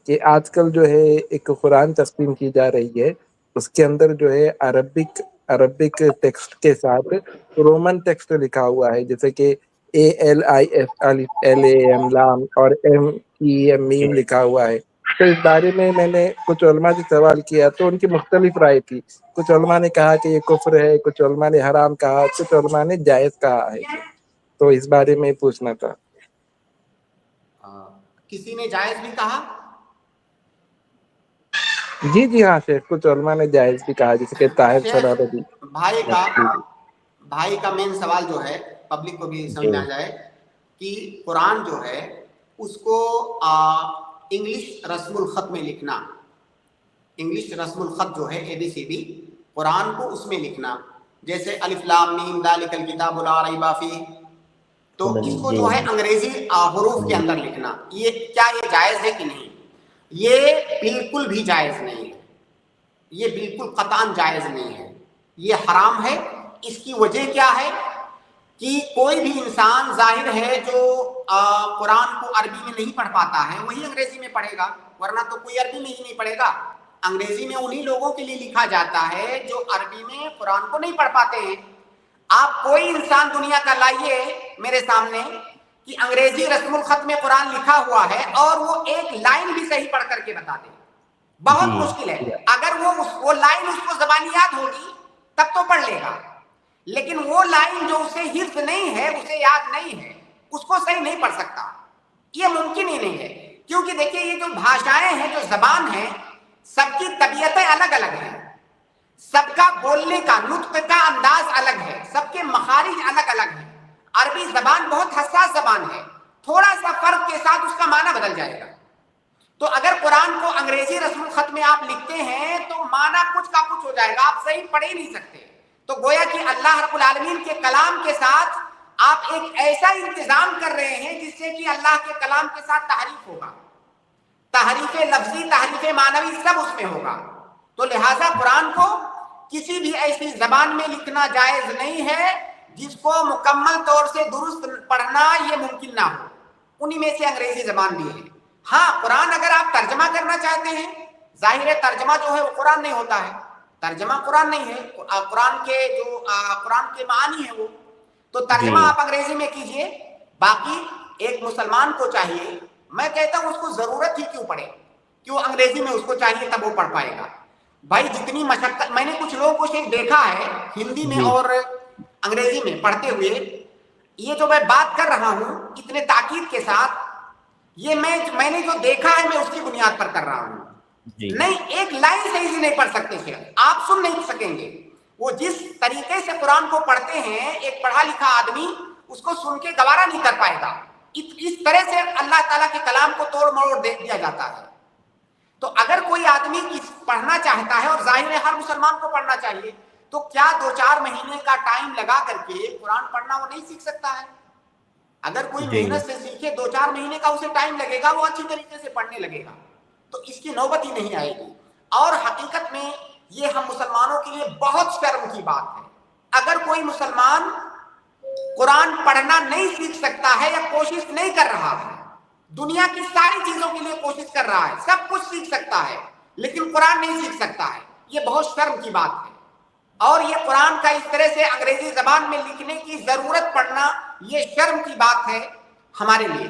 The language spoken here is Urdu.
کہ آج کل جو ہے ایک قرآن تقسیم کی جا رہی ہے، اس کے اندر جو ہے عربک ٹیکسٹ کے ساتھ رومن ٹیکسٹ لکھا ہوا ہے، جیسے کہ ALIF لام اور MEM لکھا ہوا ہے۔ تو اس بارے میں میں نے کچھ علماء سے سوال کیا تو ان کی مختلف رائے تھی۔ کچھ علماء نے کہا کہ یہ کفر ہے، کچھ علماء نے حرام کہا، کچھ علماء نے جائز کہا ہے۔ تو اس بارے میں پوچھنا تھا۔ کسی نے جائز بھی کہا؟ جی ہاں شیخ، کچھ علماء نے جائز بھی کہا، جیسے کہ طاہر شیخ سرابی۔ بھائی کا مین سوال جو ہے پبلک کو بھی سمجھ میں آ جائے کہ قرآن جو ہے اس کو انگلش رسم الخط میں لکھنا، انگلش رسم الخط جو ہے ABCD قرآن کو اس میں لکھنا، جیسے الف لام میم ذالک الکتاب لا ریب فیہ، تو اس کو جو ہے انگریزی حروف کے اندر لکھنا، کیا یہ جائز ہے کہ نہیں؟ یہ بالکل بھی جائز نہیں ہے، یہ بالکل قطعاً جائز نہیں ہے، یہ حرام ہے۔ اس کی وجہ کیا ہے کہ کوئی بھی انسان ظاہر ہے جو قرآن کو عربی میں نہیں پڑھ پاتا ہے وہی انگریزی میں پڑھے گا، ورنہ تو کوئی عربی میں ہی نہیں پڑھے گا۔ انگریزی میں انہی لوگوں کے لیے لکھا جاتا ہے جو عربی میں قرآن کو نہیں پڑھ پاتے ہیں۔ آپ کوئی انسان دنیا کا لائیے میرے سامنے کہ انگریزی رسم الخط میں قرآن لکھا ہوا ہے اور وہ ایک لائن بھی صحیح پڑھ کر کے بتا دے، بہت مشکل ہے۔ اگر وہ لائن اس کو زبانیات ہوگی تب تو پڑھ لے گا، لیکن وہ لائن جو اسے حفظ نہیں ہے، اسے یاد نہیں ہے، اس کو صحیح نہیں پڑھ سکتا، یہ ممکن ہی نہیں ہے۔ کیونکہ دیکھیے یہ جو بھاشائیں ہیں، جو زبان ہے، سب کی طبیعتیں الگ الگ ہیں، سب کا بولنے کا نطق کا انداز الگ ہے، سب کے مخارج الگ الگ ہیں۔ عربی زبان بہت حساس زبان ہے، تھوڑا سا فرق کے ساتھ اس کا معنی بدل جائے گا۔ تو اگر قرآن کو انگریزی رسم الخط میں آپ لکھتے ہیں تو معنی کچھ کا کچھ ہو جائے گا، آپ صحیح پڑھ ہی نہیں سکتے۔ تو گویا کہ اللہ رب العالمین کے کلام کے ساتھ آپ ایک ایسا انتظام کر رہے ہیں جس سے کہ اللہ کے کلام کے ساتھ تحریف ہوگا، تحریف لفظی، تحریف معنوی، سب اس میں ہوگا۔ تو لہٰذا قرآن کو کسی بھی ایسی زبان میں لکھنا جائز نہیں ہے جس کو مکمل طور سے درست پڑھنا یہ ممکن نہ ہو، انہی میں سے انگریزی زبان بھی ہے۔ ہاں، قرآن اگر آپ ترجمہ کرنا چاہتے ہیں، ظاہر ہے ترجمہ جو ہے وہ قرآن نہیں ہوتا ہے، ترجمہ قرآن نہیں ہے، قرآن کے معانی ہیں وہ، تو ترجمہ آپ انگریزی میں کیجئے۔ باقی ایک مسلمان کو چاہیے، میں کہتا ہوں اس کو ضرورت ہی کیوں پڑے کہ وہ انگریزی میں اس کو چاہیے تب وہ پڑھ پائے گا۔ بھائی جتنی مشقت، میں نے کچھ لوگوں کو صرف دیکھا ہے ہندی میں اور انگریزی میں پڑھتے ہوئے، یہ جو میں بات کر رہا ہوں اتنے تاکید کے ساتھ، یہ میں نے جو دیکھا ہے میں اس کی بنیاد پر کر رہا ہوں۔ نہیں، ایک لائن صحیح سے نہیں پڑھ سکتے شیخ، آپ سن نہیں سکیں گے۔ وہ جس طریقے سے قرآن کو پڑھتے ہیں، ایک پڑھا لکھا آدمی اس کو سن کے گوارا نہیں کر پائے گا۔ اس طرح سے اللہ تعالیٰ کے کلام کو توڑ موڑ دے دیا جاتا ہے۔ تو اگر کوئی آدمی پڑھنا چاہتا ہے، اور ظاہر ہے ہر مسلمان کو پڑھنا چاہیے، تو کیا 2-4 مہینے کا ٹائم لگا کر کے قرآن پڑھنا وہ نہیں سیکھ سکتا ہے؟ اگر کوئی محنت سے سیکھے، 2-4 مہینے کا اسے ٹائم لگے گا، وہ اچھی طریقے سے پڑھنے لگے گا، تو اس کی نوبت ہی نہیں آئے گی۔ اور حقیقت میں یہ ہم مسلمانوں کے لیے بہت شرم کی بات ہے۔ اگر کوئی مسلمان قرآن پڑھنا نہیں سیکھ سکتا ہے یا کوشش نہیں کر رہا ہے، دنیا کی ساری چیزوں کے لیے کوشش کر رہا ہے، سب کچھ سیکھ سکتا ہے لیکن قرآن نہیں سیکھ سکتا ہے، یہ بہت شرم کی بات ہے۔ اور یہ قرآن کا اس طرح سے انگریزی زبان میں لکھنے کی ضرورت پڑنا، یہ شرم کی بات ہے ہمارے لیے۔